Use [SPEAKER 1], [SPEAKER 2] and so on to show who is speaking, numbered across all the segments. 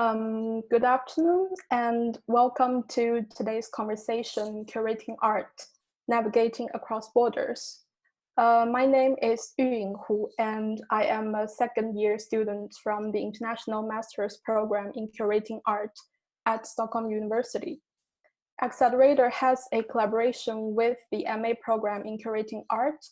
[SPEAKER 1] Good afternoon and welcome to today's conversation, Curating Art, Navigating Across Borders. My name is Yuying Hu and I am a second-year student from the International Master's Program in Curating Art at Stockholm University. Accelerator has a collaboration with the MA program in Curating Art,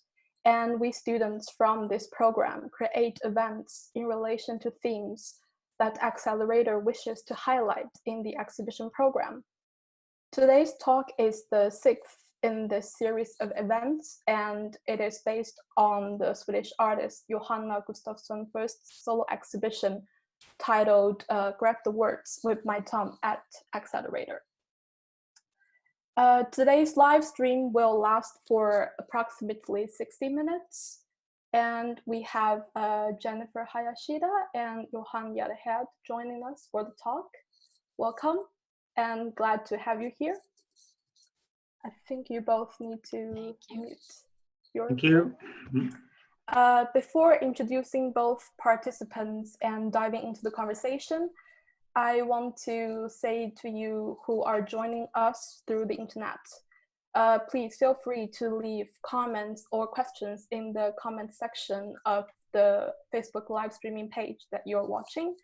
[SPEAKER 1] and we students from this program create events in relation to themes that Accelerator wishes to highlight in the exhibition program. Today's talk is the sixth in this series of events, and it is based on the Swedish artist Johanna Gustafsson's first solo exhibition titled Grab the Words with My Thumb at Accelerator. Today's live stream will last for approximately 60 minutes. And we have Jennifer Hayashida and Johan Yadahed joining us for the talk. Welcome and glad to have you here. I think you both need to mute your
[SPEAKER 2] Thank you.
[SPEAKER 1] Before introducing both participants and diving into the conversation, I want to say to you who are joining us through the internet, please feel free to leave comments or questions in the comment section of the Facebook live streaming page that you're watching.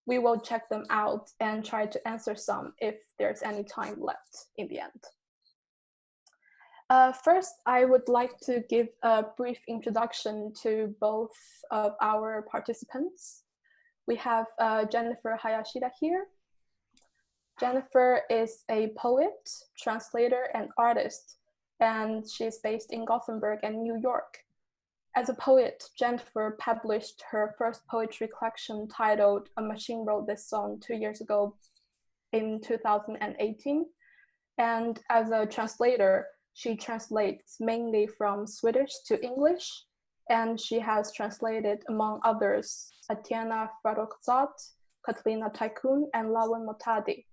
[SPEAKER 1] We will check them out and try to answer some if there's any time left in the end. First, I would like to give a brief introduction to both of our participants. We have Jennifer Hayashida here. Jennifer is a poet, translator, and artist, and she's based in Gothenburg and New York. As a poet, Jennifer published her first poetry collection titled A Machine Wrote This Song 2 years ago in 2018. And as a translator, she translates mainly from Swedish to English, and she has translated, among others, Atiana Farrokhzad, Katalina Taikun, and Lawen Motadi.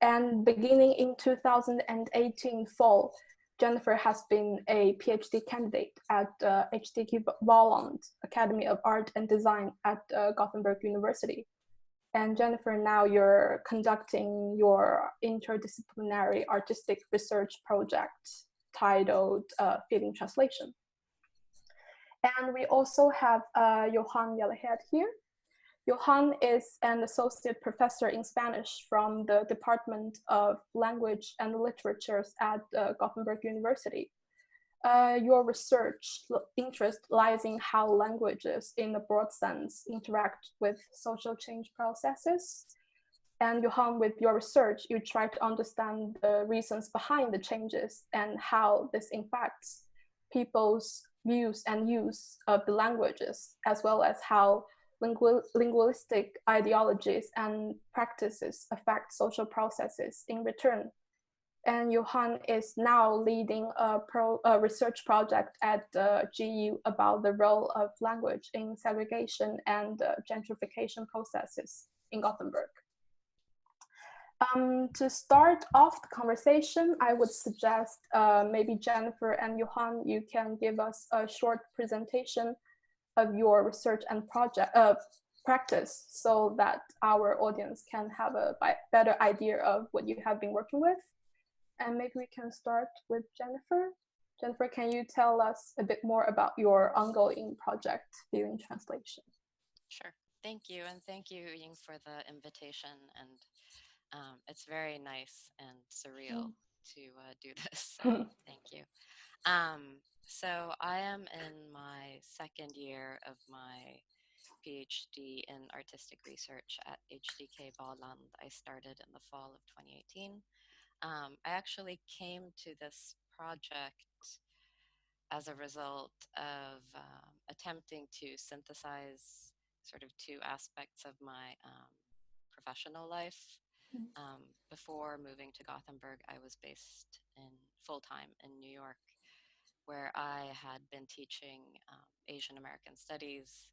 [SPEAKER 1] And beginning in 2018 fall, Jennifer has been a PhD candidate at HTQ Valand Academy of Art and Design at Gothenburg University. And Jennifer, now you're conducting your interdisciplinary artistic research project titled Feeling Translation. And we also have Johan Yadahed here. Johan is an associate professor in Spanish from the Department of Language and Literatures at Gothenburg University. Your research interest lies in how languages, in a broad sense, interact with social change processes. And Johan, with your research, you try to understand the reasons behind the changes and how this impacts people's views and use of the languages, as well as how linguistic ideologies and practices affect social processes in return. And Johan is now leading a research project at GU about the role of language in segregation and gentrification processes in Gothenburg. To start off the conversation, I would suggest maybe Jennifer and Johan, you can give us a short presentation of your research and practice so that our audience can have a better idea of what you have been working with. And maybe we can start with Jennifer. Jennifer, can you tell us a bit more about your ongoing project, Feeling Translation?
[SPEAKER 3] Sure. Thank you. And thank you, Ying, for the invitation. And it's very nice and surreal to do this. So thank you. So I am in my second year of my PhD in artistic research at HDK Valand. I started in the fall of 2018. I actually came to this project as a result of attempting to synthesize sort of two aspects of my professional life. Before moving to Gothenburg, I was based in full-time in New York, where I had been teaching Asian American studies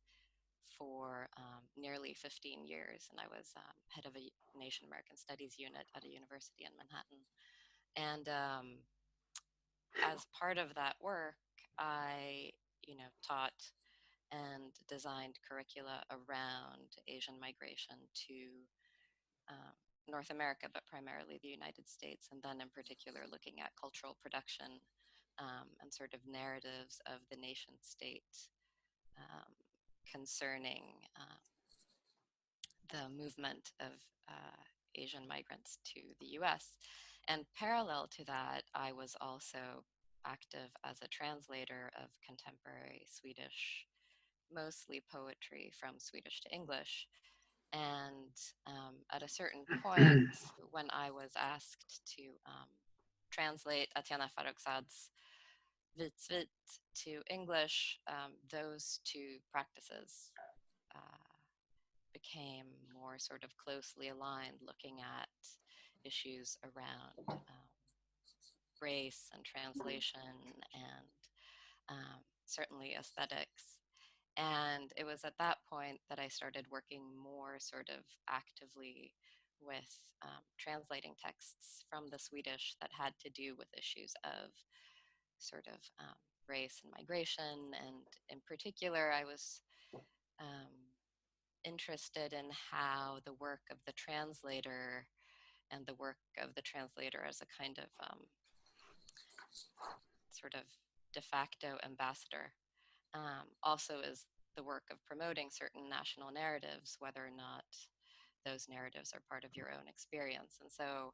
[SPEAKER 3] for nearly 15 years, and I was head of an Asian American studies unit at a university in Manhattan. And as part of that work, I, taught and designed curricula around Asian migration to North America, but primarily the United States, and then in particular looking at cultural production and sort of narratives of the nation state concerning the movement of Asian migrants to the US. And parallel to that, I was also active as a translator of contemporary Swedish, mostly poetry from Swedish to English. And at a certain point, when I was asked to translate Atiana Farrokhzad's Vit Svit to English, those two practices became more sort of closely aligned, looking at issues around race and translation and certainly aesthetics. And it was at that point that I started working more sort of actively with translating texts from the Swedish that had to do with issues of sort of race and migration. And in particular, I was interested in how the work of the translator and the work of the translator as a kind of sort of de facto ambassador also is the work of promoting certain national narratives, whether or not those narratives are part of your own experience. And so,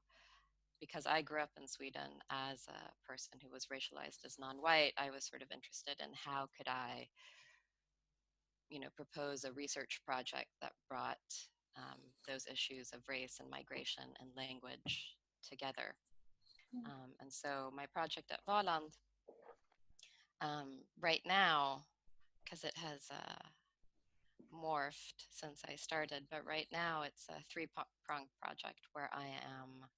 [SPEAKER 3] because I grew up in Sweden as a person who was racialized as non-white, I was sort of interested in how could I, propose a research project that brought those issues of race and migration and language together. And so my project at Valand, right now, because it has morphed since I started, but right now it's a three-pronged project where I am,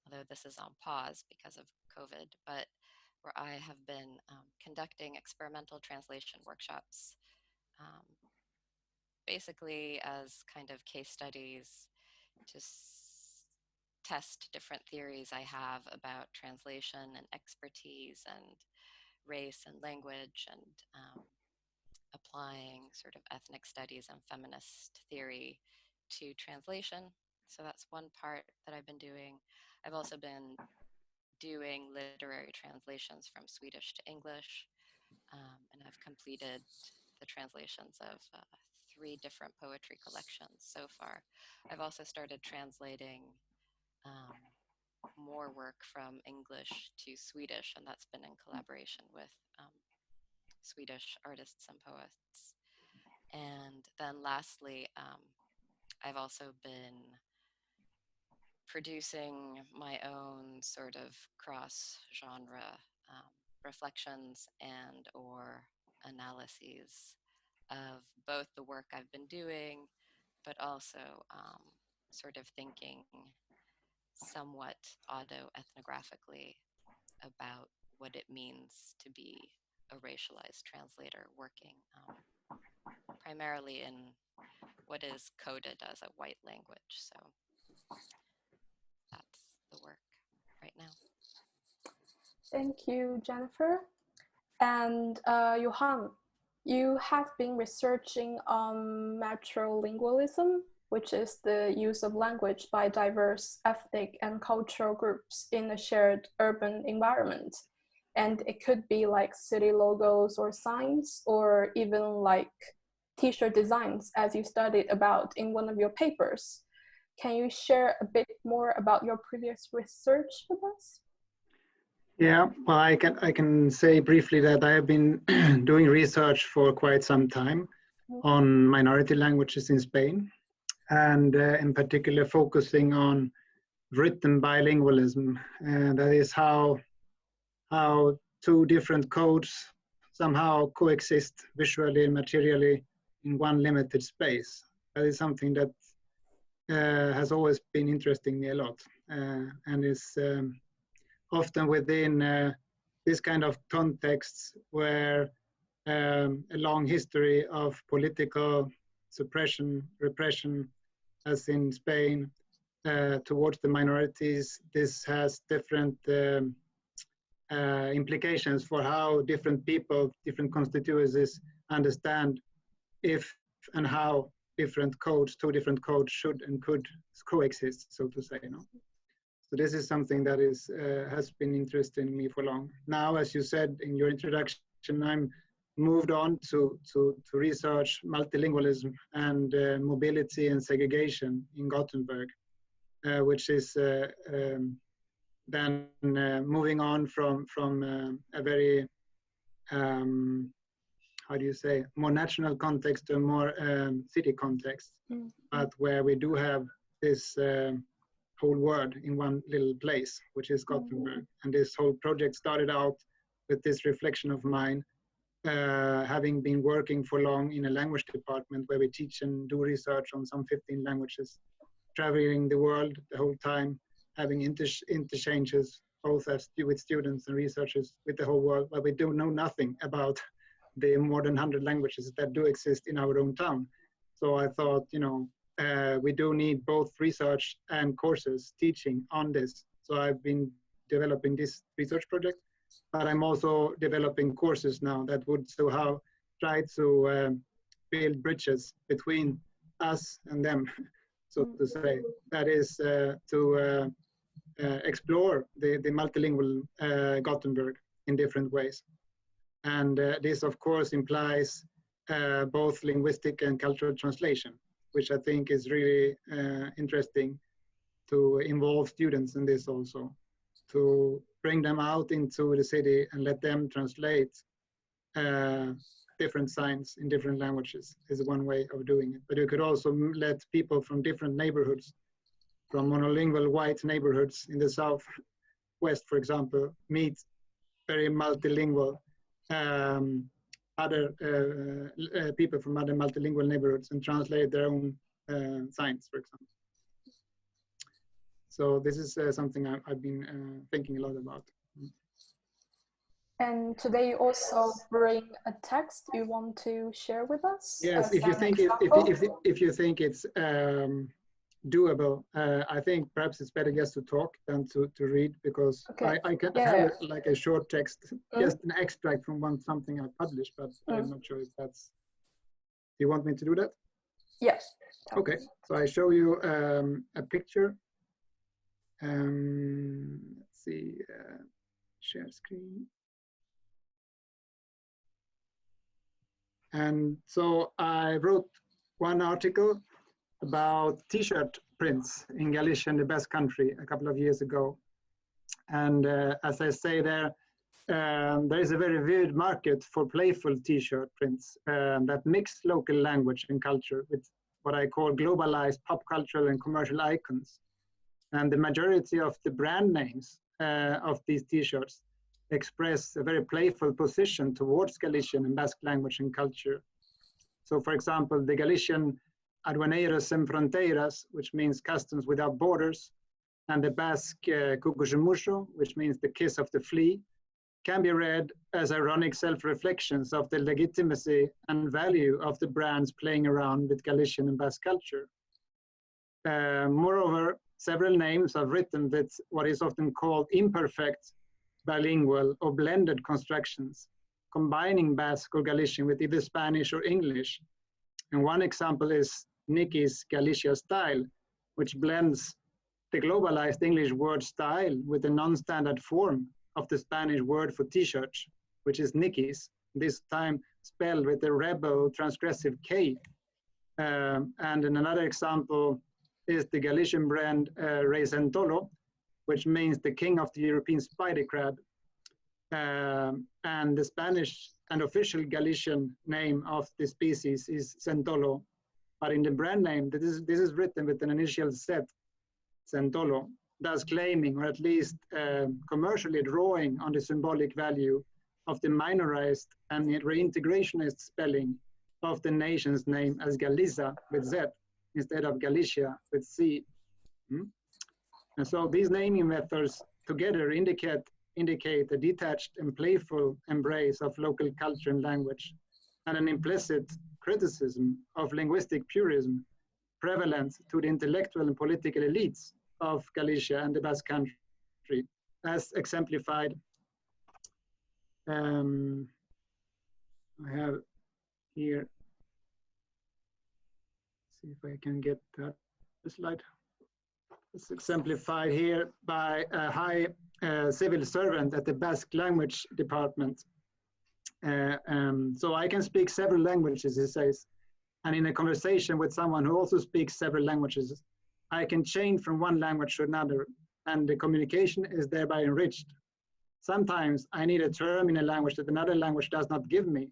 [SPEAKER 3] although this is on pause because of COVID, but where I have been conducting experimental translation workshops, basically as kind of case studies to test different theories I have about translation and expertise and race and language, and applying sort of ethnic studies and feminist theory to translation. So that's one part that I've been doing. I've also been doing literary translations from Swedish to English, and I've completed the translations of 3 different poetry collections so far. I've also started translating more work from English to Swedish, and that's been in collaboration with Swedish artists and poets. And then lastly, I've also been producing my own sort of cross-genre reflections and or analyses of both the work I've been doing, but also sort of thinking somewhat auto-ethnographically about what it means to be a racialized translator working primarily in what is coded as a white language. So that's the work right now.
[SPEAKER 1] Thank you, Jennifer. And Johan, you have been researching on matrilingualism, which is the use of language by diverse ethnic and cultural groups in a shared urban environment. And it could be like city logos or signs, or even like t-shirt designs, as you studied about in one of your papers. Can you share a bit more about your previous research with us?
[SPEAKER 2] Yeah, well, I can say briefly that I have been doing research for quite some time on minority languages in Spain, and in particular focusing on written bilingualism. And that is how 2 different codes somehow coexist visually and materially in one limited space. That is something that has always been interesting me a lot, and is often within this kind of contexts where a long history of political suppression, repression, as in Spain, towards the minorities. This has different implications for how different people, different constituencies understand if and how different codes, two different codes should and could coexist, so to say. So this is something that is has been interesting me for long. Now, as you said in your introduction, I'm moved on to research multilingualism and mobility and segregation in Gothenburg, which is then moving on from a very how do you say, more national context to a more city context, but where we do have this whole world in one little place, which is Gothenburg. And this whole project started out with this reflection of mine, having been working for long in a language department where we teach and do research on some 15 languages, traveling the world the whole time, having interchanges both as with students and researchers with the whole world, but we do know nothing about the more than 100 languages that do exist in our own town. So I thought, we do need both research and courses teaching on this. So I've been developing this research project, but I'm also developing courses now that would somehow try to build bridges between us and them, so to say. That is to explore the multilingual Gothenburg in different ways. And this, of course, implies both linguistic and cultural translation, which I think is really interesting to involve students in this also, to bring them out into the city and let them translate different signs in different languages is one way of doing it. But you could also let people from different neighborhoods, from monolingual white neighborhoods in the southwest, for example, meet very multilingual other people from other multilingual neighborhoods and translate their own signs, for example. So this is something I've been thinking a lot about.
[SPEAKER 1] And today you also bring a text you want to share with us?
[SPEAKER 2] Yes, if you think it's doable, I think perhaps it's better just to talk than to read, because I can have like a short text, just an extract from something I published, but I'm not sure if that's. Do you want me to do that?
[SPEAKER 1] Yes.
[SPEAKER 2] Okay, so I show you a picture. Let's see, share screen. And so I wrote one article about t-shirt prints in Galician, the best country, a couple of years ago. And as I say there is a very vivid market for playful t-shirt prints that mix local language and culture with what I call globalized pop cultural and commercial icons. And the majority of the brand names of these t-shirts express a very playful position towards Galician and Basque language and culture. So for example, the Galician Aduaneiros Sem Fronteiras, which means customs without borders, and the Basque Cucujemuxo, which means the kiss of the flea, can be read as ironic self-reflections of the legitimacy and value of the brands playing around with Galician and Basque culture. Moreover, several names are written with what is often called imperfect, bilingual, or blended constructions, combining Basque or Galician with either Spanish or English. And one example is Nikki's Galicia style, which blends the globalized English word style with the non-standard form of the Spanish word for t-shirts, which is Nikki's, this time spelled with a rebel transgressive K. And another example is the Galician brand Rey Sentolo, which means the king of the European spider crab. And the Spanish and official Galician name of the species is Sentolo. But in the brand name, this is written with an initial Z, Sentolo, thus claiming, or at least commercially drawing on the symbolic value of the minorized and reintegrationist spelling of the nation's name as Galiza with Z instead of Galicia with C. And so these naming methods together indicate a detached and playful embrace of local culture and language, and an implicit criticism of linguistic purism prevalent to the intellectual and political elites of Galicia and the Basque country, as exemplified. I have here see if I can get that slide. It's exemplified here by a high civil servant at the Basque language department. So I can speak several languages, he says. And in a conversation with someone who also speaks several languages, I can change from one language to another, and the communication is thereby enriched. Sometimes I need a term in a language that another language does not give me.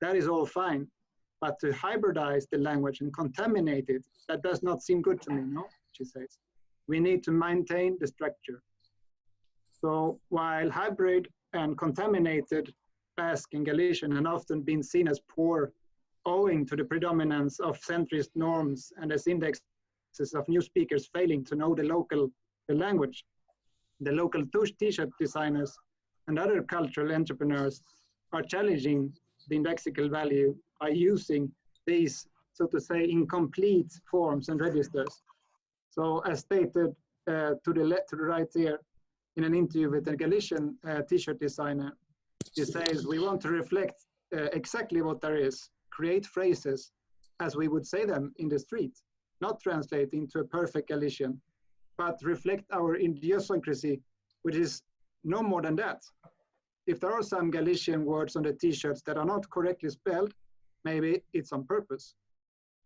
[SPEAKER 2] That is all fine. But to hybridize the language and contaminate it, that does not seem good to me, no? She says. We need to maintain the structure. So while hybrid and contaminated Basque and Galician have often been seen as poor owing to the predominance of centrist norms and as indexes of new speakers failing to know the language, the local t-shirt designers and other cultural entrepreneurs are challenging the indexical value by using these, so to say, incomplete forms and registers. So as stated to the right here in an interview with a Galician t-shirt designer, he says, we want to reflect exactly what there is, create phrases as we would say them in the street, not translate into a perfect Galician, but reflect our idiosyncrasy, which is no more than that. If there are some Galician words on the t-shirts that are not correctly spelled, maybe it's on purpose,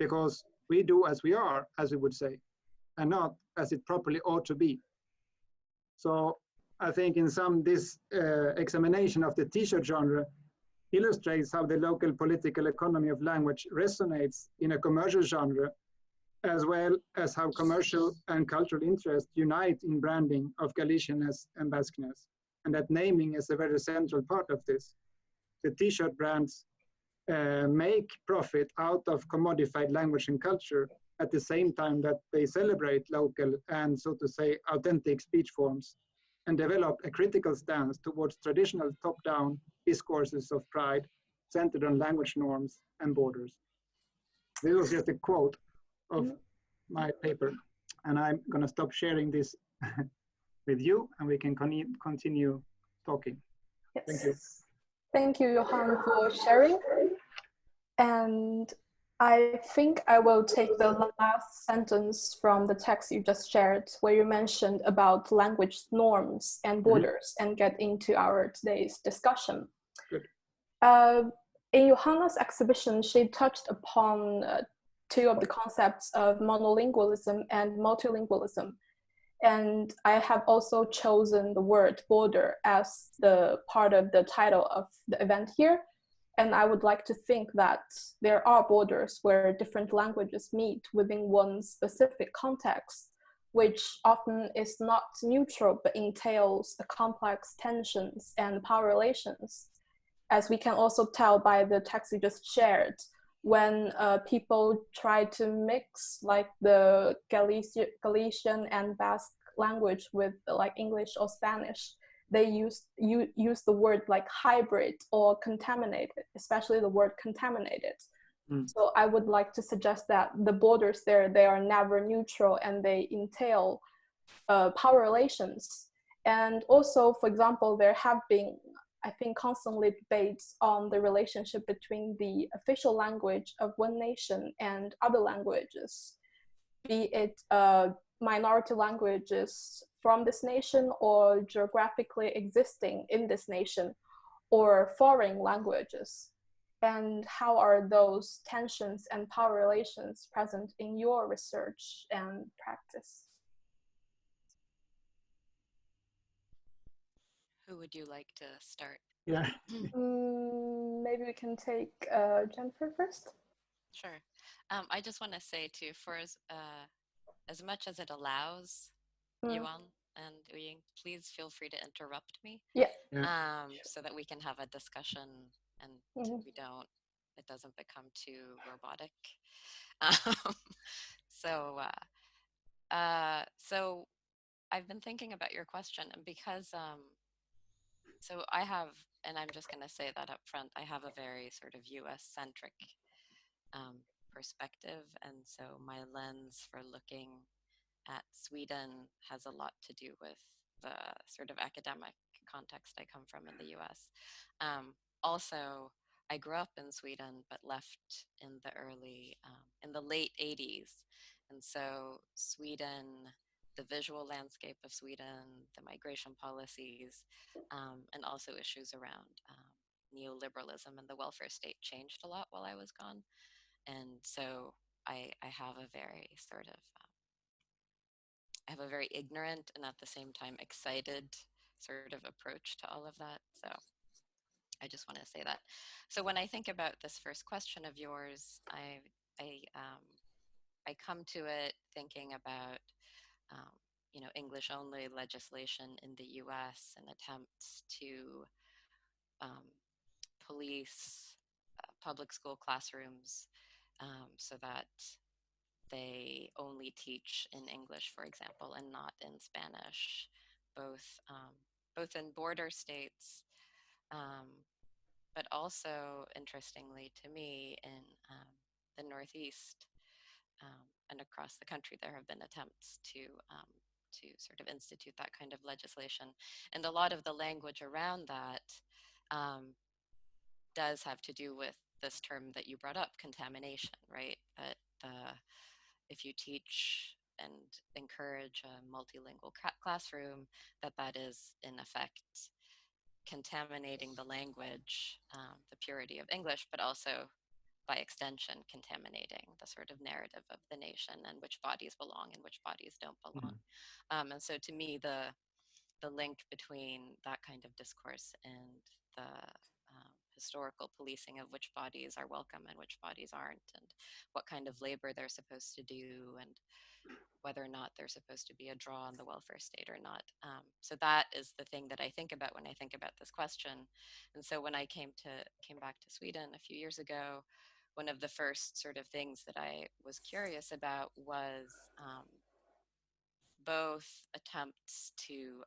[SPEAKER 2] because we do as we are, as we would say, and not as it properly ought to be. So I think in this examination of the t-shirt genre illustrates how the local political economy of language resonates in a commercial genre, as well as how commercial and cultural interests unite in branding of Galicianness and Basqueness, and that naming is a very central part of this. The t-shirt brands make profit out of commodified language and culture at the same time that they celebrate local and, so to say, authentic speech forms and develop a critical stance towards traditional top-down discourses of pride centered on language norms and borders. This was just a quote of my paper, and I'm going to stop sharing this with you, and we can continue talking.
[SPEAKER 1] Yes.
[SPEAKER 2] Thank you.
[SPEAKER 1] Thank you, Johan, for sharing. And I think I will take the last sentence from the text you just shared, where you mentioned about language norms and borders, and get into our today's discussion.
[SPEAKER 2] Good.
[SPEAKER 1] In Johanna's exhibition, she touched upon two of the concepts of monolingualism and multilingualism. And I have also chosen the word border as the part of the title of the event here. And I would like to think that there are borders where different languages meet within one specific context, which often is not neutral, but entails the complex tensions and power relations. As we can also tell by the text you just shared, when people try to mix like the Galician and Basque language with like English or Spanish, they use the word like hybrid or contaminated, especially the word contaminated. So I would like to suggest that the borders there, they are never neutral and they entail power relations. And also, for example, there have been, I think, constantly debates on the relationship between the official language of one nation and other languages, be it minority languages from this nation or geographically existing in this nation, or foreign languages. And how are those tensions and power relations present in your research and practice?
[SPEAKER 3] Who would you like to start?
[SPEAKER 2] Yeah.
[SPEAKER 1] Maybe we can take Jennifer first.
[SPEAKER 3] Sure. I just want to say too, for as much as it allows Yuan and Yuying, please feel free to interrupt me.
[SPEAKER 1] Yeah.
[SPEAKER 3] So that we can have a discussion and it doesn't become too robotic. So I've been thinking about your question, and because so I have, and I'm just going to say that up front, I have a very sort of US centric perspective, and so my lens for looking at Sweden has a lot to do with the sort of academic context I come from in the US. Also, I grew up in Sweden, but left in the late 80s. And so Sweden, the visual landscape of Sweden, the migration policies, and also issues around neoliberalism and the welfare state changed a lot while I was gone. And so I have a very sort of, I have a very ignorant and at the same time excited sort of approach to all of that. So I just want to say that. So when I think about this first question of yours, I come to it thinking about um, English only legislation in the U.S. and attempts to um, police public school classrooms so that they only teach in English, for example, and not in Spanish, both both in border states, um, but also interestingly to me in the Northeast and across the country, there have been attempts to sort of institute that kind of legislation, and a lot of the language around that um, does have to do with this term that you brought up, contamination, right? That if you teach and encourage a multilingual classroom, that is in effect contaminating the language, the purity of English, but also by extension contaminating the sort of narrative of the nation and which bodies belong and which bodies don't belong. And so to me, the link between that kind of discourse and the historical policing of which bodies are welcome and which bodies aren't, and what kind of labor they're supposed to do, and whether or not they're supposed to be a draw on the welfare state or not. So that is the thing that I think about when I think about this question. And so when I came back to Sweden a few years ago, one of the first sort of things that I was curious about was both attempts to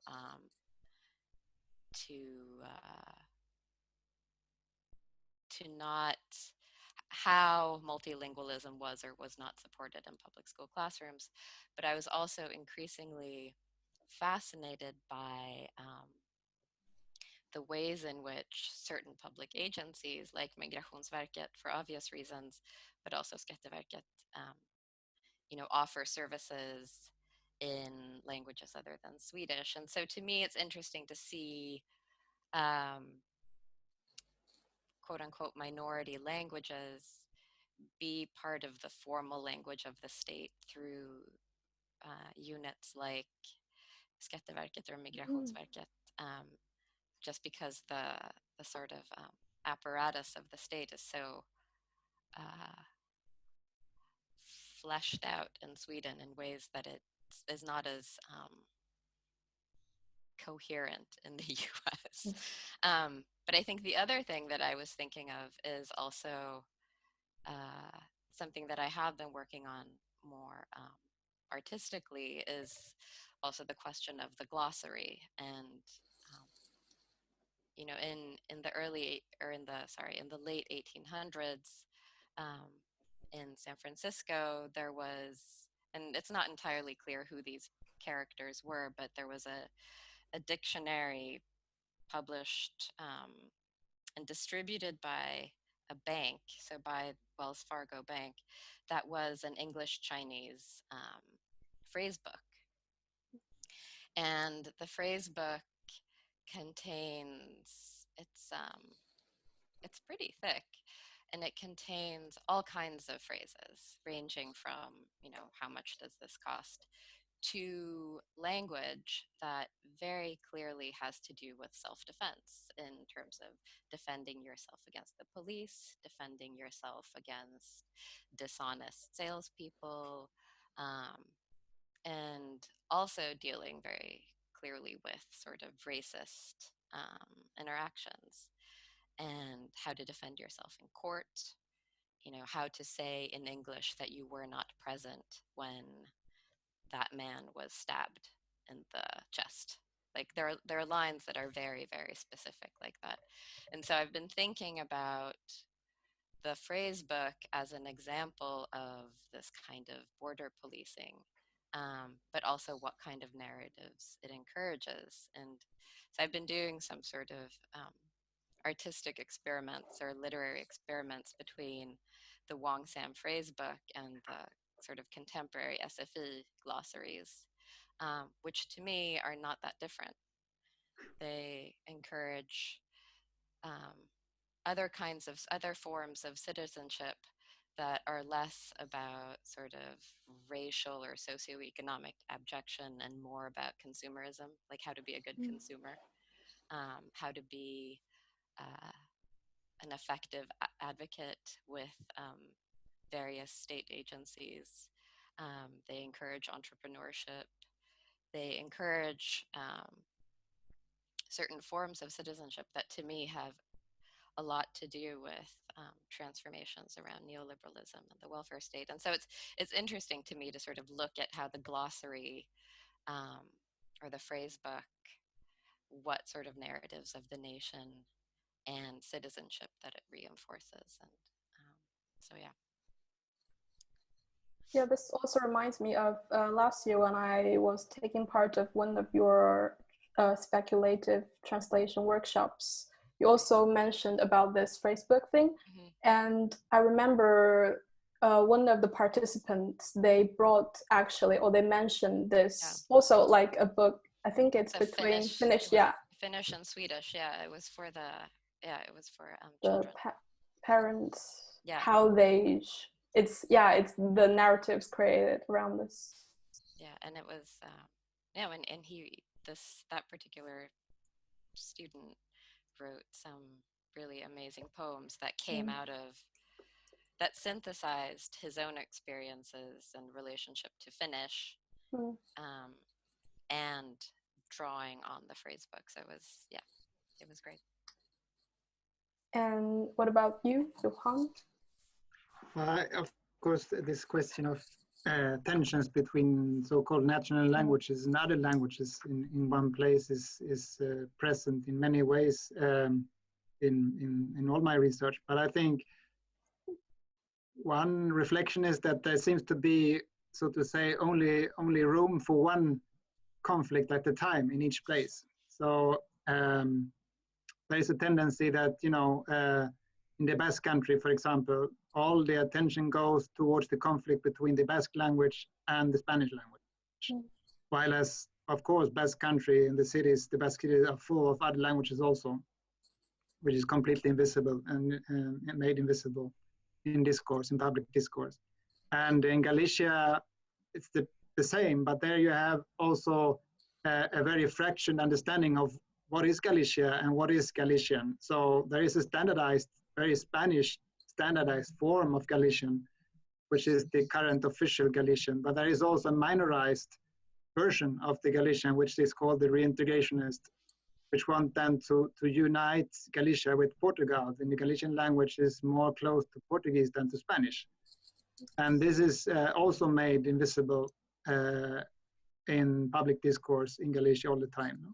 [SPEAKER 3] to not how multilingualism was or was not supported in public school classrooms, but I was also increasingly fascinated by the ways in which certain public agencies like Migrationsverket, for obvious reasons, but also Skatteverket, offer services in languages other than Swedish. And so to me, it's interesting to see quote unquote minority languages be part of the formal language of the state through units like Skatteverket or Migrationsverket, just because the sort of apparatus of the state is so fleshed out in Sweden in ways that it is not as coherent in the US. But I think the other thing that I was thinking of is also something that I have been working on more artistically is also the question of the glossary. And in the early or in the late 1800s in San Francisco, there was, and it's not entirely clear who these characters were, but there was a dictionary published and distributed by a bank, so by Wells Fargo Bank, that was an English-Chinese phrase book. And the phrase book contains, it's pretty thick, and it contains all kinds of phrases ranging from, how much does this cost, to language that very clearly has to do with self-defense in terms of defending yourself against the police, defending yourself against dishonest salespeople, and also dealing very clearly with sort of racist interactions and how to defend yourself in court, how to say in English that you were not present when that man was stabbed in the chest. Like there are lines that are very, very specific like that. And so I've been thinking about the phrase book as an example of this kind of border policing, but also what kind of narratives it encourages. And so I've been doing some sort of artistic experiments or literary experiments between the Wong Sam phrase book and the sort of contemporary SFI glossaries, which to me are not that different. They encourage other forms of citizenship that are less about sort of racial or socioeconomic abjection and more about consumerism, like how to be a good consumer, how to be an effective advocate with various state agencies. They encourage entrepreneurship. They encourage certain forms of citizenship that to me have a lot to do with transformations around neoliberalism and the welfare state. And so it's interesting to me to sort of look at how the glossary or the phrase book, what sort of narratives of the nation and citizenship that it reinforces. And so, yeah.
[SPEAKER 1] Yeah, this also reminds me of last year when I was taking part of one of your speculative translation workshops. You also mentioned about this phrase book thing. And I remember one of the participants, they brought actually, or they mentioned this also like a book, I think it's between Finnish,
[SPEAKER 3] Finnish and Swedish, it was for the, it was for
[SPEAKER 1] the
[SPEAKER 3] children.
[SPEAKER 1] Parents, how they, it's the narratives created around this.
[SPEAKER 3] Yeah, and it was, and that particular student wrote some really amazing poems that came out of, that synthesized his own experiences and relationship to Finnish, and drawing on the phrase book. So it was great.
[SPEAKER 1] And what about you, Johan?
[SPEAKER 2] Of course, this question of tensions between so-called national languages and other languages in one place is present in many ways in all my research. But I think one reflection is that there seems to be, so to say, only room for one conflict at a time in each place. So there is a tendency that, in the Basque country, for example, all the attention goes towards the conflict between the Basque language and the Spanish language. While as, of course, Basque country and the Basque cities are full of other languages also, which is completely invisible and made invisible in discourse, in public discourse. And in Galicia, it's the same, but there you have also a very fractured understanding of what is Galicia and what is Galician. So there is a standardized, very Spanish standardized form of Galician, which is the current official Galician, but there is also a minorized version of the Galician, which is called the reintegrationist, which want then to unite Galicia with Portugal. And the Galician language is more close to Portuguese than to Spanish. And this is also made invisible in public discourse in Galicia all the time. No?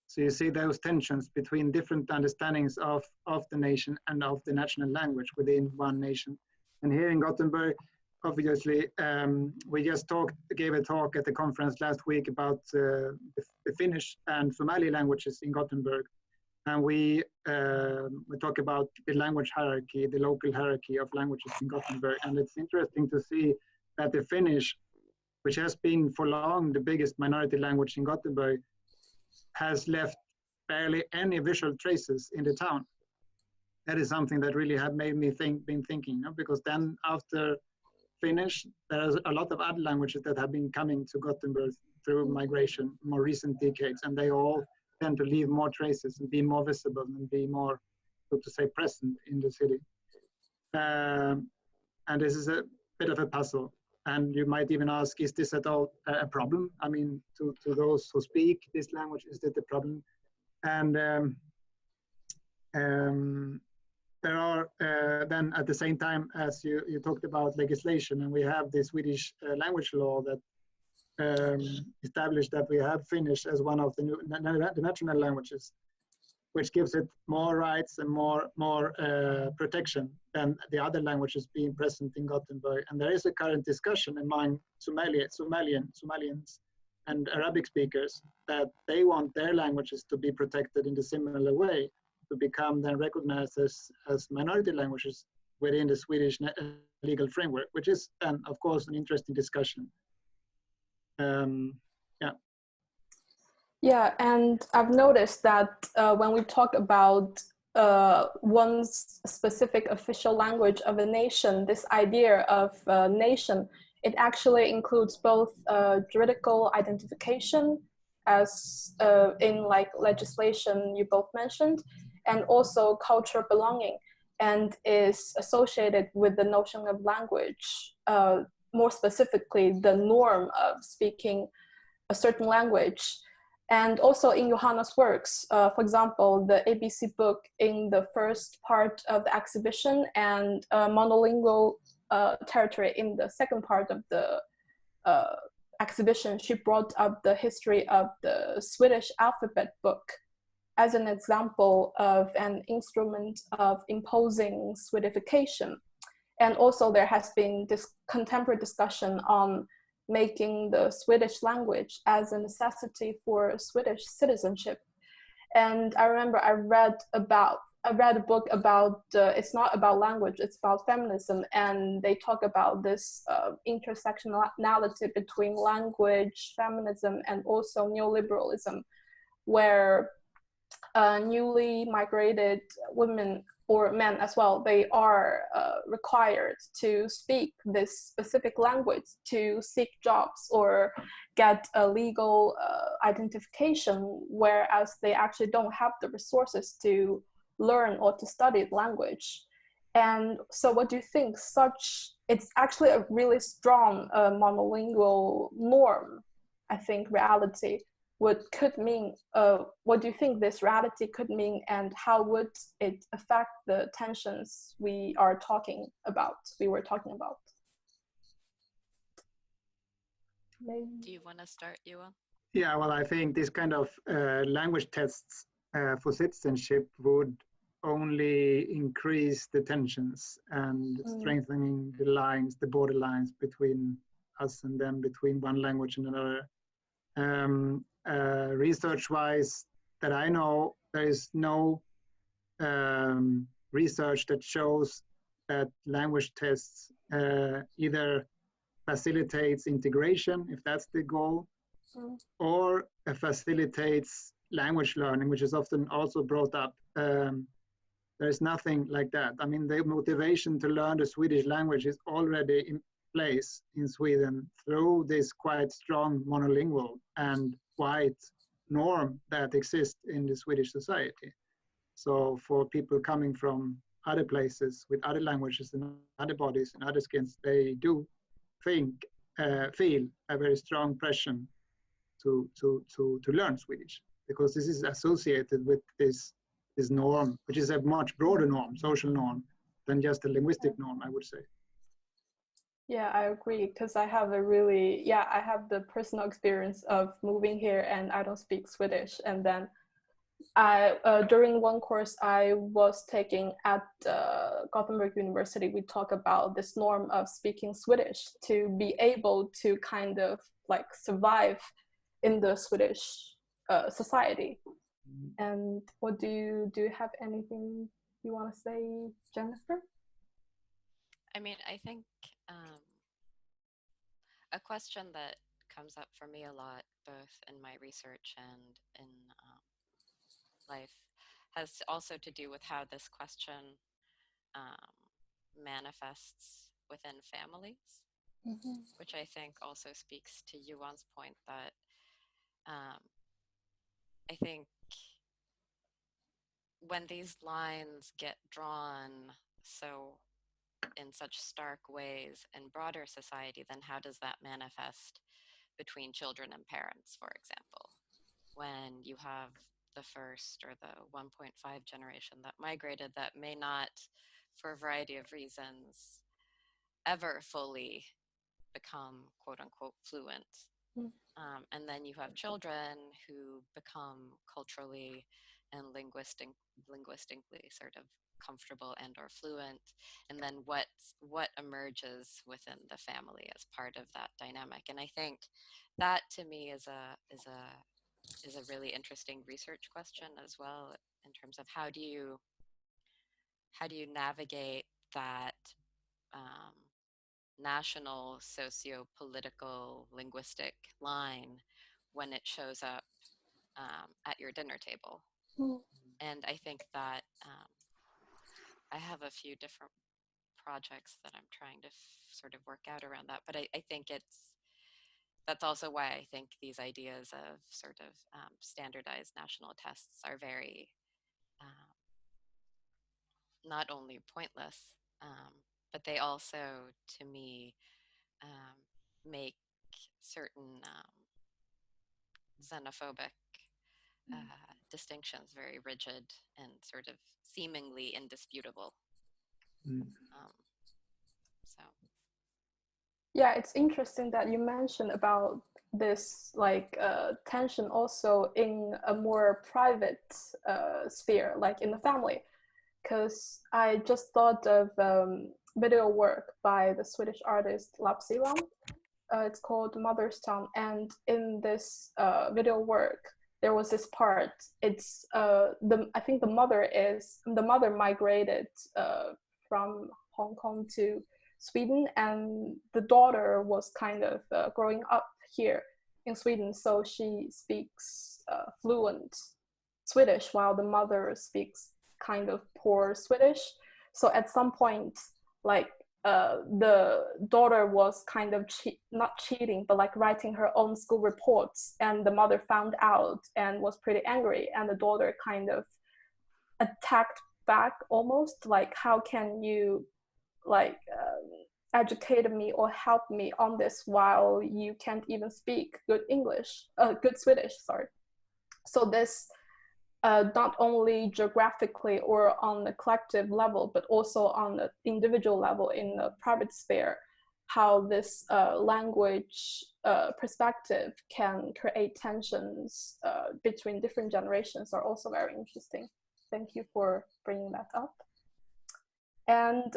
[SPEAKER 2] So you see those tensions between different understandings of the nation and of the national language within one nation. And here in Gothenburg, obviously, we just gave a talk at the conference last week about the Finnish and Somali languages in Gothenburg. And we talk about the language hierarchy, the local hierarchy of languages in Gothenburg. And it's interesting to see that the Finnish, which has been for long the biggest minority language in Gothenburg, has left barely any visual traces in the town. That is something that really had made me been thinking, because then after Finnish, there's a lot of other languages that have been coming to Gothenburg through migration, more recent decades, and they all tend to leave more traces and be more visible and be more, so to say, present in the city. And this is a bit of a puzzle. And you might even ask, is this at all a problem? I mean, to those who speak this language, is that a problem? And there are then at the same time, as you talked about legislation, and we have the Swedish language law that established that we have Finnish as one of the national languages, which gives it more rights and more protection than the other languages being present in Gothenburg. And there is a current discussion among Somalians and Arabic speakers that they want their languages to be protected in a similar way to become then recognized as minority languages within the Swedish legal framework, which is, of course, an interesting discussion. Yeah.
[SPEAKER 1] Yeah, and I've noticed that when we talk about one's specific official language of a nation, this idea of nation, it actually includes both juridical identification, as in like legislation you both mentioned, and also cultural belonging, and is associated with the notion of language, more specifically the norm of speaking a certain language. And also in Johanna's works, for example, the ABC book in the first part of the exhibition and monolingual territory in the second part of the exhibition, she brought up the history of the Swedish alphabet book as an example of an instrument of imposing Swedification. And also there has been this contemporary discussion on making the Swedish language as a necessity for Swedish citizenship. And I remember I read a book about, it's not about language, it's about feminism. And they talk about this intersectionality between language, feminism, and also neoliberalism, where newly migrated women or men as well, they are required to speak this specific language to seek jobs or get a legal identification, whereas they actually don't have the resources to learn or to study language. And so what do you think it's actually a really strong monolingual norm, I think, reality. What do you think this reality could mean, and how would it affect the tensions we were talking about? Maybe.
[SPEAKER 3] Do you want to start, Johan?
[SPEAKER 2] Yeah, well, I think this kind of language tests for citizenship would only increase the tensions and strengthening the lines, the border lines between us and them, between one language and another. Research-wise, that I know, there is no research that shows that language tests either facilitates integration, if that's the goal, or facilitates language learning, which is often also brought up. There's nothing like that. I mean, the motivation to learn the Swedish language is already in place in Sweden through this quite strong monolingual and white norm that exists in the Swedish society. So for people coming from other places with other languages and other bodies and other skins, they do feel a very strong pressure to learn Swedish, because this is associated with this norm, which is a much broader norm, social norm, than just a linguistic norm, I would say.
[SPEAKER 1] Yeah, I agree, because I have I have the personal experience of moving here and I don't speak Swedish. And then during one course I was taking at Gothenburg University, we talk about this norm of speaking Swedish to be able to kind of like survive in the Swedish society. And what do you have anything you want to say, Jennifer?
[SPEAKER 3] I mean, I think a question that comes up for me a lot, both in my research and in life, has also to do with how this question manifests within families, which I think also speaks to Johan's point that I think when these lines get drawn so in such stark ways in broader society, then how does that manifest between children and parents, for example? When you have the first or the 1.5 generation that migrated that may not, for a variety of reasons, ever fully become quote unquote fluent. And then you have children who become culturally and linguistically sort of comfortable and or fluent, and then what emerges within the family as part of that dynamic. And I think that to me is a really interesting research question as well, in terms of how do you navigate that national socio-political linguistic line when it shows up at your dinner table. And I think that I have a few different projects that I'm trying to sort of work out around that, but I think that's also why I think these ideas of sort of standardized national tests are very not only pointless, but they also, to me, make certain xenophobic distinctions very rigid and sort of seemingly indisputable. So.
[SPEAKER 1] Yeah, it's interesting that you mentioned about this like tension also in a more private sphere, like in the family, because I just thought of video work by the Swedish artist Lapsilam. It's called Mother's Tongue, and in this video work there was this part. It's I think the mother migrated from Hong Kong to Sweden, and the daughter was kind of growing up here in Sweden, so she speaks fluent Swedish while the mother speaks kind of poor Swedish. So at some point, like the daughter was kind of not cheating, but like writing her own school reports, and the mother found out and was pretty angry, and the daughter kind of attacked back, almost like, how can you like educate me or help me on this while you can't even speak good Swedish, sorry. So this not only geographically or on the collective level, but also on the individual level in the private sphere, how this language perspective can create tensions between different generations are also very interesting. Thank you for bringing that up. And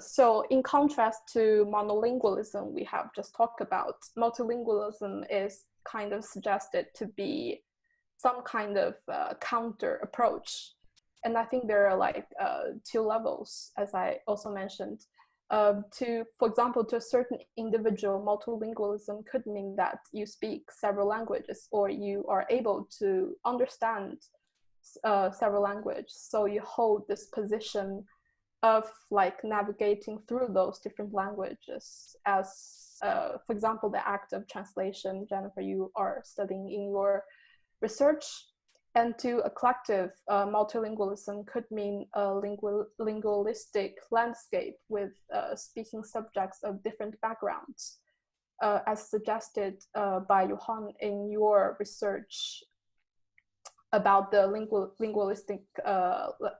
[SPEAKER 1] so in contrast to monolingualism we have just talked about, multilingualism is kind of suggested to be some kind of counter approach. And I think there are like two levels, as I also mentioned. For example, to a certain individual, multilingualism could mean that you speak several languages, or you are able to understand several languages. So you hold this position of like navigating through those different languages as, for example, the act of translation, Jennifer, you are studying in your research. And to a collective, multilingualism could mean a linguistic landscape with speaking subjects of different backgrounds, as suggested by Johan in your research about the linguistic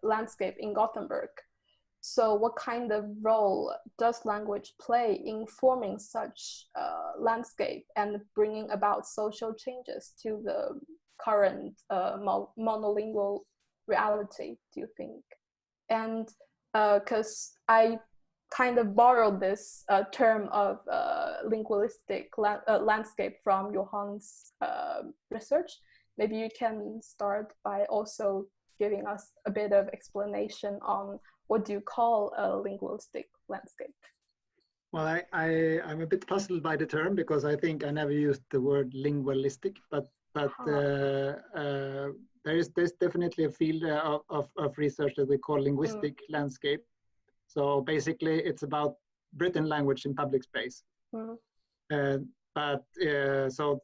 [SPEAKER 1] landscape in Gothenburg. So what kind of role does language play in forming such landscape and bringing about social changes to the current monolingual reality, do you think? And because I kind of borrowed this term of linguistic landscape from Johan's research, maybe you can start by also giving us a bit of explanation on what do you call a linguistic landscape?
[SPEAKER 2] Well, I'm a bit puzzled by the term because I think I never used the word linguistic, but there's definitely a field of research that we call linguistic landscape. So basically it's about written language in public space. So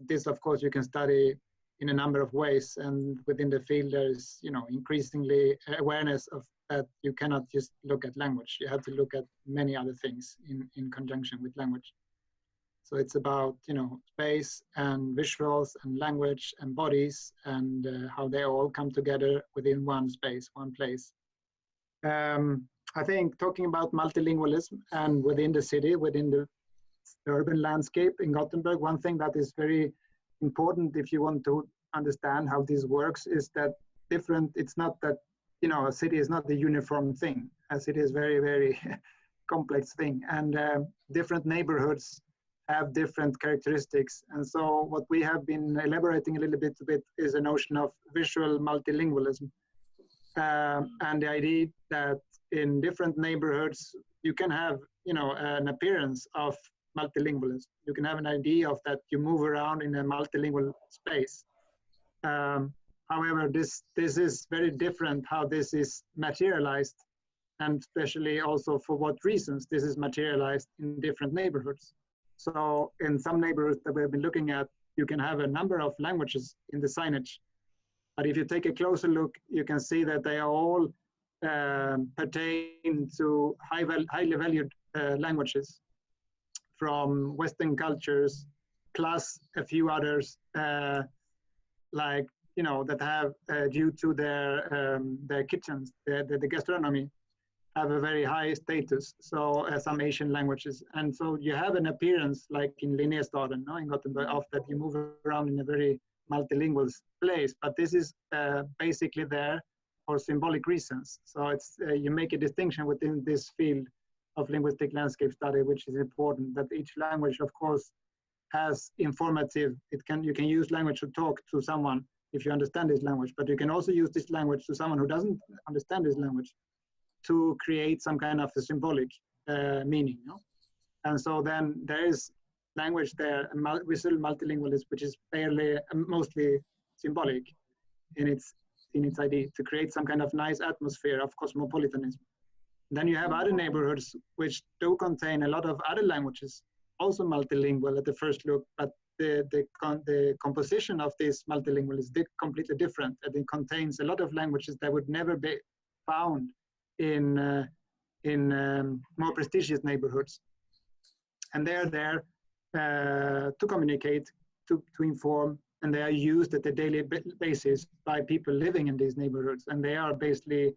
[SPEAKER 2] this, of course, you can study in a number of ways, and within the field there's increasingly awareness of that you cannot just look at language. You have to look at many other things in conjunction with language. So it's about space and visuals and language and bodies and how they all come together within one space, one place. I think talking about multilingualism and within the city, within the urban landscape in Gothenburg, one thing that is very important if you want to understand how this works is that it's not that a city is not the uniform thing. A city is very, very complex thing, and different neighborhoods have different characteristics. And so what we have been elaborating a little bit is a notion of visual multilingualism, And the idea that in different neighborhoods, you can have, an appearance of multilingualism. You can have an idea of that you move around in a multilingual space. However, this is very different how this is materialized, and especially also for what reasons this is materialized in different neighborhoods. So in some neighborhoods that we've been looking at, you can have a number of languages in the signage. But if you take a closer look, you can see that they are all pertain to highly valued languages from Western cultures, plus a few others, like, that have, due to their kitchens, the gastronomy, have a very high status. So some Asian languages. And so you have an appearance like in Linnéstaden, no? In Gothenburg, of that you move around in a very multilingual place. But this is basically there for symbolic reasons. So it's you make a distinction within this field of linguistic landscape study, which is important, that each language, of course, has informative, you can use language to talk to someone if you understand this language, but you can also use this language to someone who doesn't understand this language to create some kind of a symbolic meaning. No? And so then there is language there, visual multilingualism, which is fairly, mostly symbolic in its idea, to create some kind of nice atmosphere of cosmopolitanism. Then you have other neighborhoods which do contain a lot of other languages, also multilingual at the first look, but the composition of this multilingual is completely different, and it contains a lot of languages that would never be found in more prestigious neighborhoods. And they are there to communicate, to inform, and they are used at a daily basis by people living in these neighborhoods. And they are basically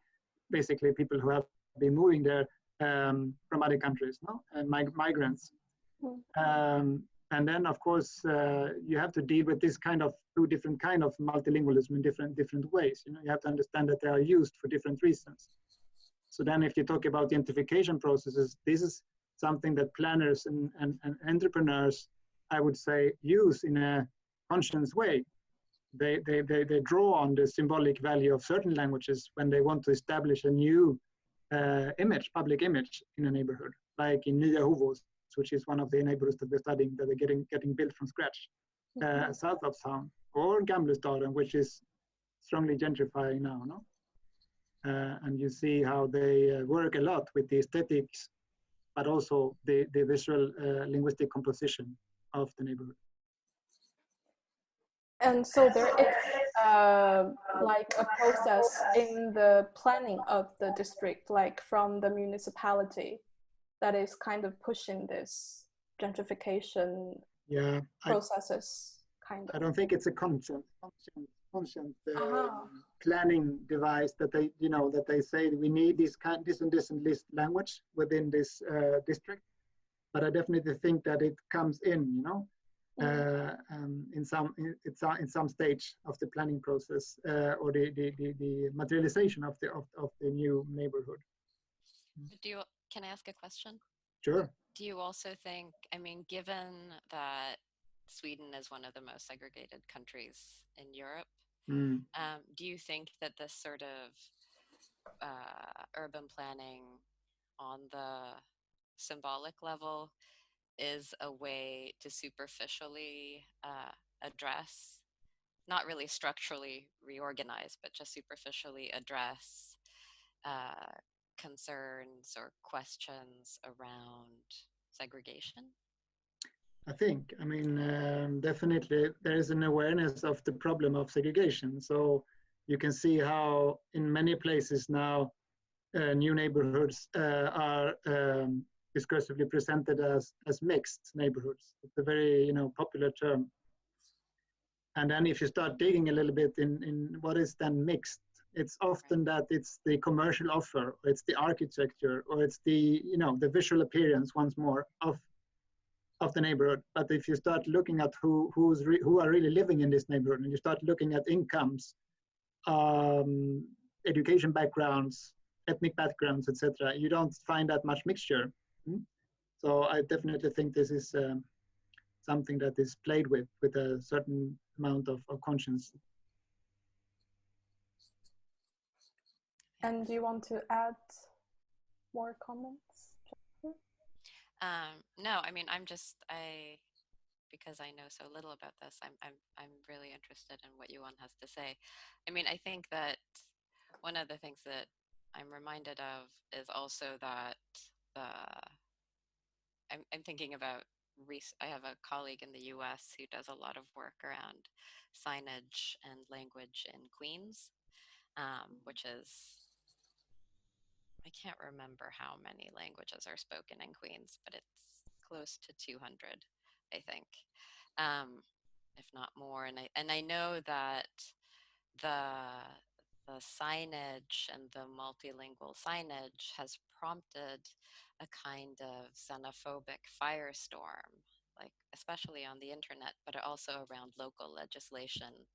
[SPEAKER 2] people who have been moving there from other countries, no? And migrants. And then, of course, you have to deal with this kind of two different kind of multilingualism in different ways. You have to understand that they are used for different reasons. So then if you talk about the identification processes, this is something that planners and entrepreneurs, I would say, use in a conscious way. They draw on the symbolic value of certain languages when they want to establish a new public image in a neighborhood, like in Nya Hovås, which is one of the neighborhoods that we're studying that are getting built from scratch, south of town, or Gamlestaden, which is strongly gentrifying now, no? And you see how they work a lot with the aesthetics, but also the visual linguistic composition of the neighborhood.
[SPEAKER 1] And so there is like a process in the planning of the district, like from the municipality, that is kind of pushing this gentrification processes. I
[SPEAKER 2] don't think it's a conscious planning device that they say we need this and this list language within this district. But I definitely think that it comes in, in some stage of the planning process or the materialization of the new neighborhood.
[SPEAKER 3] Can I ask a question?
[SPEAKER 2] Sure.
[SPEAKER 3] Do you also think, given that Sweden is one of the most segregated countries in Europe, do you think that this sort of urban planning on the symbolic level is a way to superficially address, not really structurally reorganize, but just superficially address concerns or questions around segregation?
[SPEAKER 2] I think, definitely there is an awareness of the problem of segregation. So you can see how in many places now, new neighborhoods are discursively presented as mixed neighborhoods. It's a very popular term. And then if you start digging a little bit in what is then mixed, it's often that it's the commercial offer, or it's the architecture, or it's the the visual appearance once more of the neighborhood. But if you start looking at who are really living in this neighborhood, and you start looking at incomes, education backgrounds, ethnic backgrounds, etc., you don't find that much mixture. So I definitely think this is something that is played with a certain amount of conscience.
[SPEAKER 1] And do you want to add more comments?
[SPEAKER 3] No, I mean, because I know so little about this, I'm really interested in what Yuan has to say. I mean, I think that one of the things that I'm reminded of is also that I'm thinking about I have a colleague in the US who does a lot of work around signage and language in Queens, which is, I can't remember how many languages are spoken in Queens, but it's close to 200, I think, if not more. And I know that the signage and the multilingual signage has prompted a kind of xenophobic firestorm, like especially on the internet, but also around local legislation,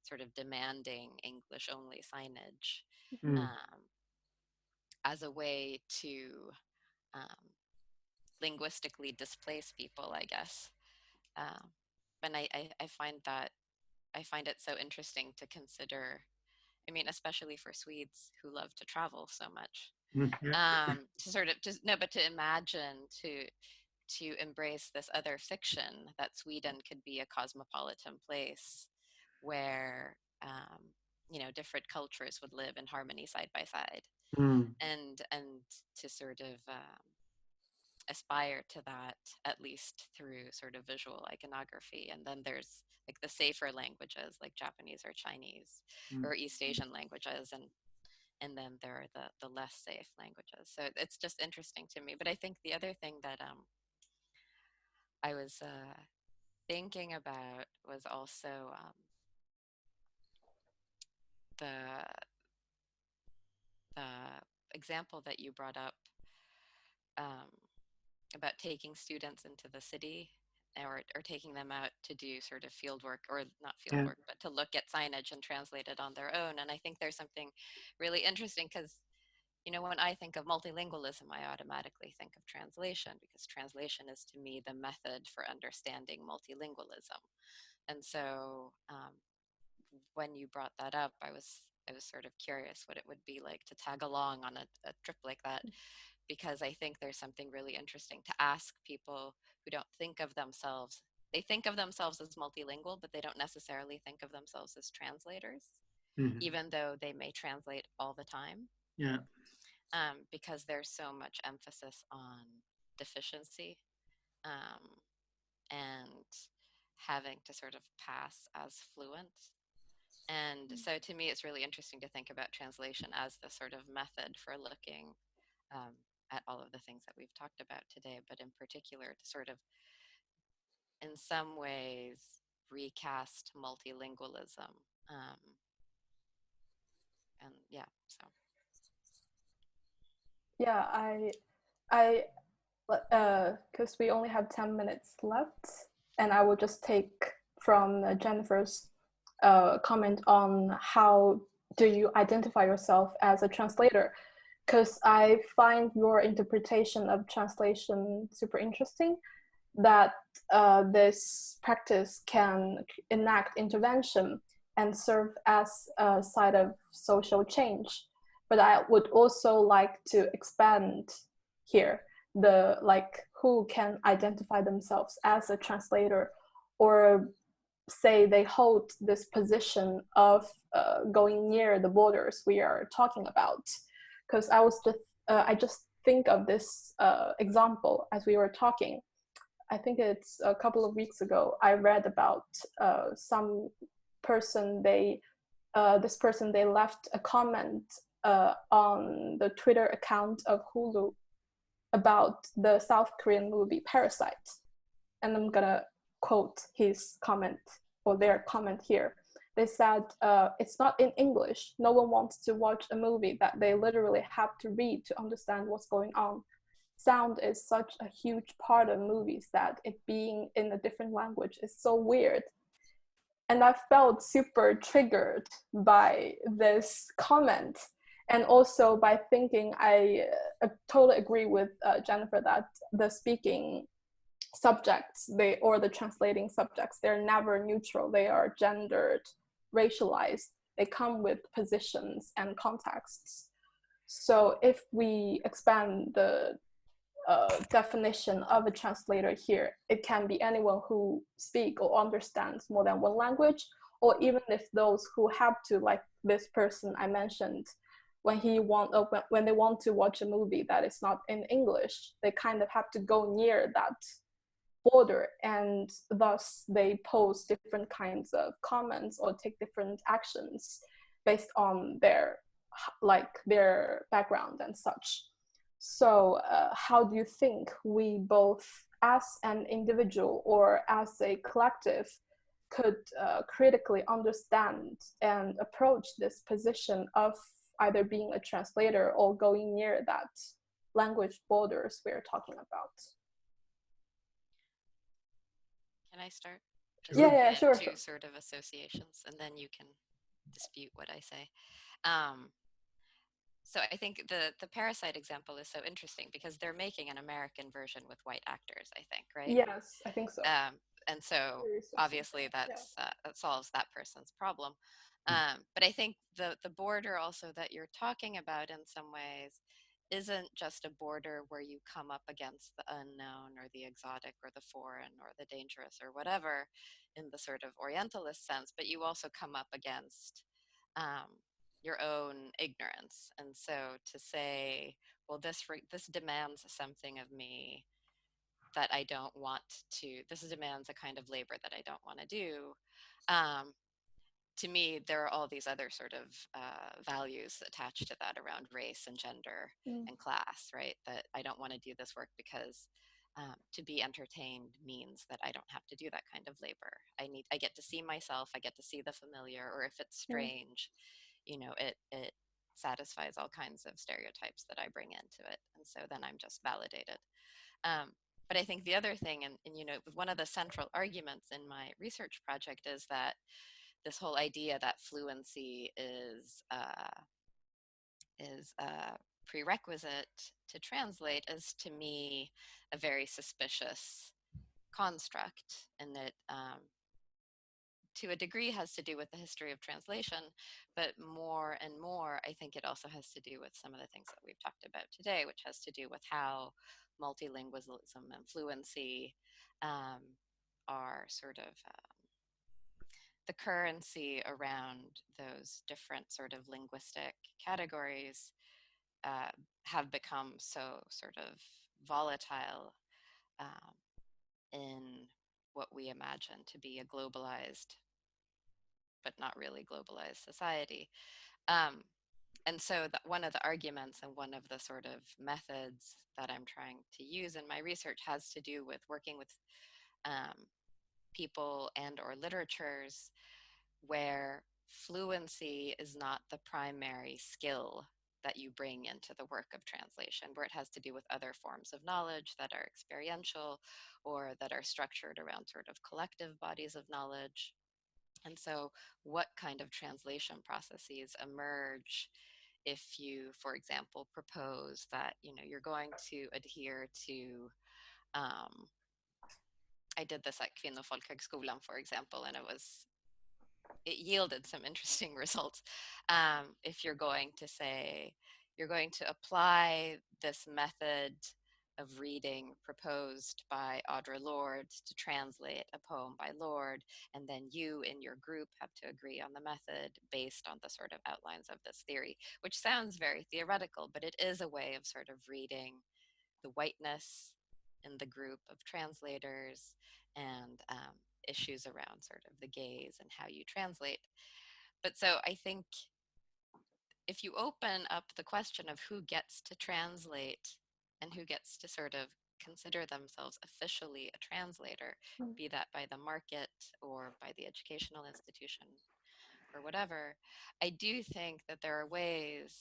[SPEAKER 3] sort of demanding English-only signage. As a way to linguistically displace people, I guess. And I find it so interesting to consider. I mean, especially for Swedes who love to travel so much, to sort of just but to imagine to embrace this other fiction that Sweden could be a cosmopolitan place where different cultures would live in harmony side by side. And to sort of aspire to that, at least through sort of visual iconography. And then there's like the safer languages like Japanese or Chinese or East Asian languages, and then there are the less safe languages. So it's just interesting to me. But I think the other thing that I was thinking about was also the example that you brought up about taking students into the city or taking them out to do sort of field work, or not field work, but to look at signage and translate it on their own. And I think there's something really interesting because, when I think of multilingualism, I automatically think of translation, because translation is to me the method for understanding multilingualism. And so when you brought that up, I was sort of curious what it would be like to tag along on a trip like that, because I think there's something really interesting to ask people who don't think of themselves. They think of themselves as multilingual, but they don't necessarily think of themselves as translators, even though they may translate all the time.
[SPEAKER 2] Yeah.
[SPEAKER 3] Because there's so much emphasis on deficiency and having to sort of pass as fluent. And so to me, it's really interesting to think about translation as the sort of method for looking at all of the things that we've talked about today, but in particular to sort of, in some ways, recast multilingualism. And yeah, so.
[SPEAKER 1] Yeah, because we only have 10 minutes left, and I will just take from Jennifer's comment on how do you identify yourself as a translator, because I find your interpretation of translation super interesting, that this practice can enact intervention and serve as a side of social change. But I would also like to expand here who can identify themselves as a translator, or say they hold this position of going near the borders we are talking about. Because I just think of this example as we were talking. I think it's a couple of weeks ago, I read about some person, this person, they left a comment on the Twitter account of Hulu about the South Korean movie Parasite. And I'm gonna quote his comment, or their comment here. They said, it's not in English. No one wants to watch a movie that they literally have to read to understand what's going on. Sound is such a huge part of movies that it being in a different language is so weird. And I felt super triggered by this comment. And also by thinking, I totally agree with Jennifer that the speaking subjects, or the translating subjects, they're never neutral. They are gendered, racialized. They come with positions and contexts. So if we expand the definition of a translator here, it can be anyone who speaks or understands more than one language, or even if those who have to, like this person I mentioned, when they want to watch a movie that is not in English, they kind of have to go near that border, and thus they post different kinds of comments or take different actions based on their background and such. So how do you think we both as an individual or as a collective could critically understand and approach this position of either being a translator or going near that language borders we're talking about?
[SPEAKER 3] Can I start?
[SPEAKER 1] Yeah, sure.
[SPEAKER 3] Two sort of associations, and then you can dispute what I say. So I think the Parasite example is so interesting because they're making an American version with white actors, I think, right?
[SPEAKER 1] Yes, I think so.
[SPEAKER 3] And so obviously that solves that person's problem. But I think the border also that you're talking about in some ways isn't just a border where you come up against the unknown or the exotic or the foreign or the dangerous or whatever in the sort of Orientalist sense, but you also come up against your own ignorance. And so to say, well, this demands something of me that I don't want to, this demands a kind of labor that I don't want to do. To me, there are all these other sort of values attached to that around race and gender and class, right? That I don't want to do this work because to be entertained means that I don't have to do that kind of labor. I get to see myself, I get to see the familiar, or if it's strange, you know, it satisfies all kinds of stereotypes that I bring into it. And so then I'm just validated. But I think the other thing, and you know, one of the central arguments in my research project is that this whole idea that fluency is a prerequisite to translate is, to me, a very suspicious construct, and that to a degree has to do with the history of translation, but more and more I think it also has to do with some of the things that we've talked about today, which has to do with how multilingualism and fluency are sort of the currency around those different sort of linguistic categories have become so sort of volatile in what we imagine to be a globalized but not really globalized society. And so one of the arguments and one of the sort of methods that I'm trying to use in my research has to do with working with people and or literatures where fluency is not the primary skill that you bring into the work of translation, where it has to do with other forms of knowledge that are experiential or that are structured around sort of collective bodies of knowledge. And so what kind of translation processes emerge if you, for example, propose that, you know, you're going to adhere to, I did this at Kvinnofolkhögskolan, for example, and it yielded some interesting results. If you're going to say, you're going to apply this method of reading proposed by Audre Lorde to translate a poem by Lorde, and then you in your group have to agree on the method based on the sort of outlines of this theory, which sounds very theoretical, but it is a way of sort of reading the whiteness in the group of translators and issues around sort of the gaze and how you translate. But so I think if you open up the question of who gets to translate and who gets to sort of consider themselves officially a translator, be that by the market or by the educational institution or whatever, I do think that there are ways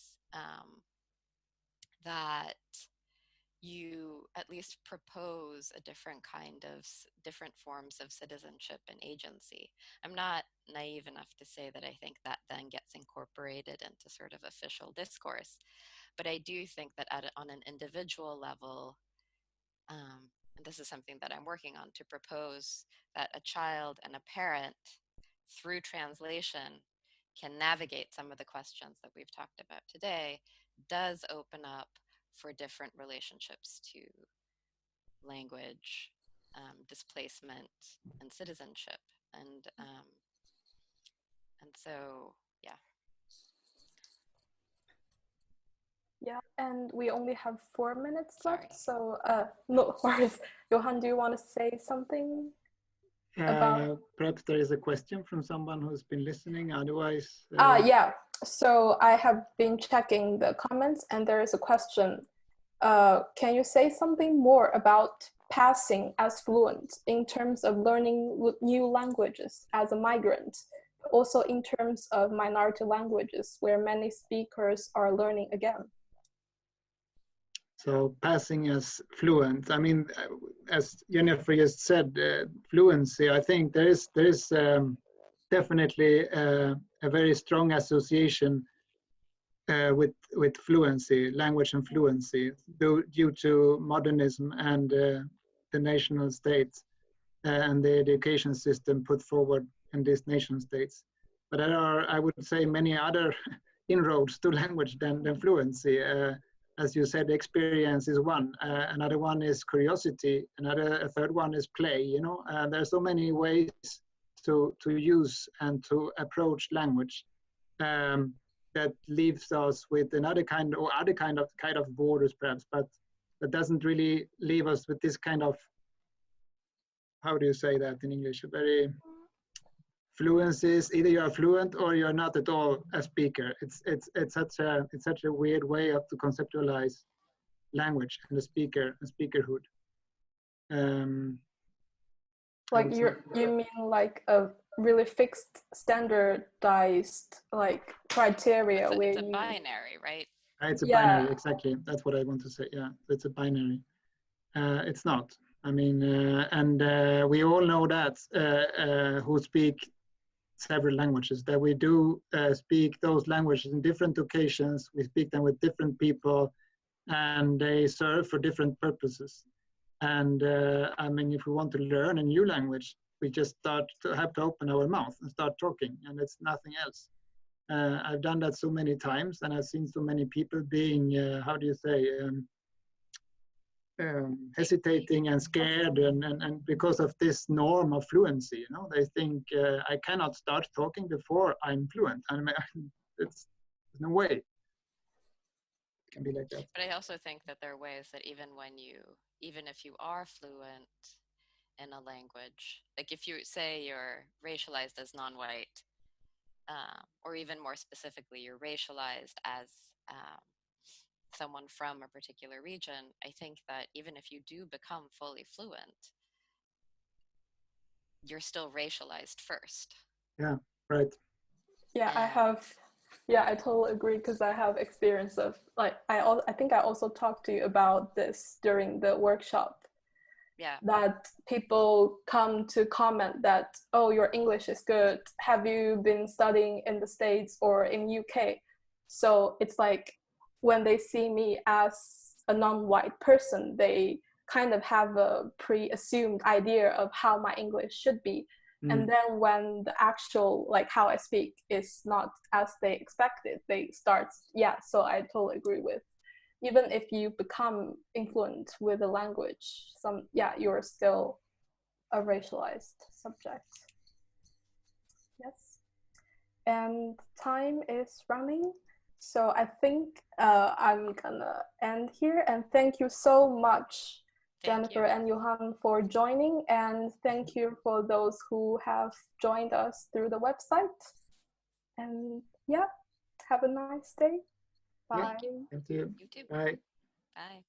[SPEAKER 3] that you at least propose a different different forms of citizenship and agency. I'm not naive enough to say that I think that then gets incorporated into sort of official discourse, but I do think that on an individual level, and this is something that I'm working on, to propose that a child and a parent through translation can navigate some of the questions that we've talked about today does open up for different relationships to language, displacement, and citizenship. And so, yeah.
[SPEAKER 1] Yeah, and we only have 4 minutes
[SPEAKER 3] Sorry.
[SPEAKER 1] left, so no worries. Johan, do you want to say something about?
[SPEAKER 2] Perhaps there is a question from someone who's been listening. Otherwise,
[SPEAKER 1] yeah. So I have been checking the comments, and there is a question. Can you say something more about passing as fluent in terms of learning new languages as a migrant? Also in terms of minority languages, where many speakers are learning again.
[SPEAKER 2] So passing as fluent. I mean, as Jennifer just said, fluency. I think there is definitely a very strong association with fluency, language and fluency, due to modernism and the national states and the education system put forward in these nation states. But there are, I would say, many other inroads to language than fluency. As you said, experience is one. Another one is curiosity. A third one is play. You know, there are so many ways to use and to approach language that leaves us with another kind or other kind of borders, perhaps, but that doesn't really leave us with this kind of, how do you say that in English? A very fluencies. Either you are fluent or you're not at all a speaker. It's such a weird way to conceptualize language and speakerhood.
[SPEAKER 1] Like you mean like a really fixed, standardized like criteria where
[SPEAKER 3] it's a binary, right?
[SPEAKER 2] It's a binary, exactly. That's what I want to say. Yeah, it's a binary. It's not. I mean, we all know that who speak several languages, that we do speak those languages in different occasions. We speak them with different people, and they serve for different purposes. And I mean, if we want to learn a new language, we just have to open our mouth and start talking, and it's nothing else. I've done that so many times, and I've seen so many people being, how do you say, hesitating and scared, and because of this norm of fluency, you know, they think I cannot start talking before I'm fluent. I mean, there's no way it can be like that.
[SPEAKER 3] But I also think that there are ways that even if you are fluent in a language, like if you say you're racialized as non-white, or even more specifically, you're racialized as someone from a particular region, I think that even if you do become fully fluent, you're still racialized first.
[SPEAKER 2] Yeah, right.
[SPEAKER 1] Yeah, I totally agree, because I have experience of, like, I think I also talked to you about this during the workshop.
[SPEAKER 3] Yeah.
[SPEAKER 1] That people come to comment that, oh, your English is good. Have you been studying in the States or in UK? So it's like when they see me as a non-white person, they kind of have a pre-assumed idea of how my English should be. And then when the actual, like, how I speak is not as they expected, they start, so I totally agree with, even if you become influent with a language, you're still a racialized subject. Yes. And time is running, so I think I'm gonna end here. And thank you so much, Jennifer and Johan, for joining, and thank you for those who have joined us through the website. And have a nice day. Bye.
[SPEAKER 2] Thank you.
[SPEAKER 3] You too.
[SPEAKER 2] Bye.
[SPEAKER 3] Bye.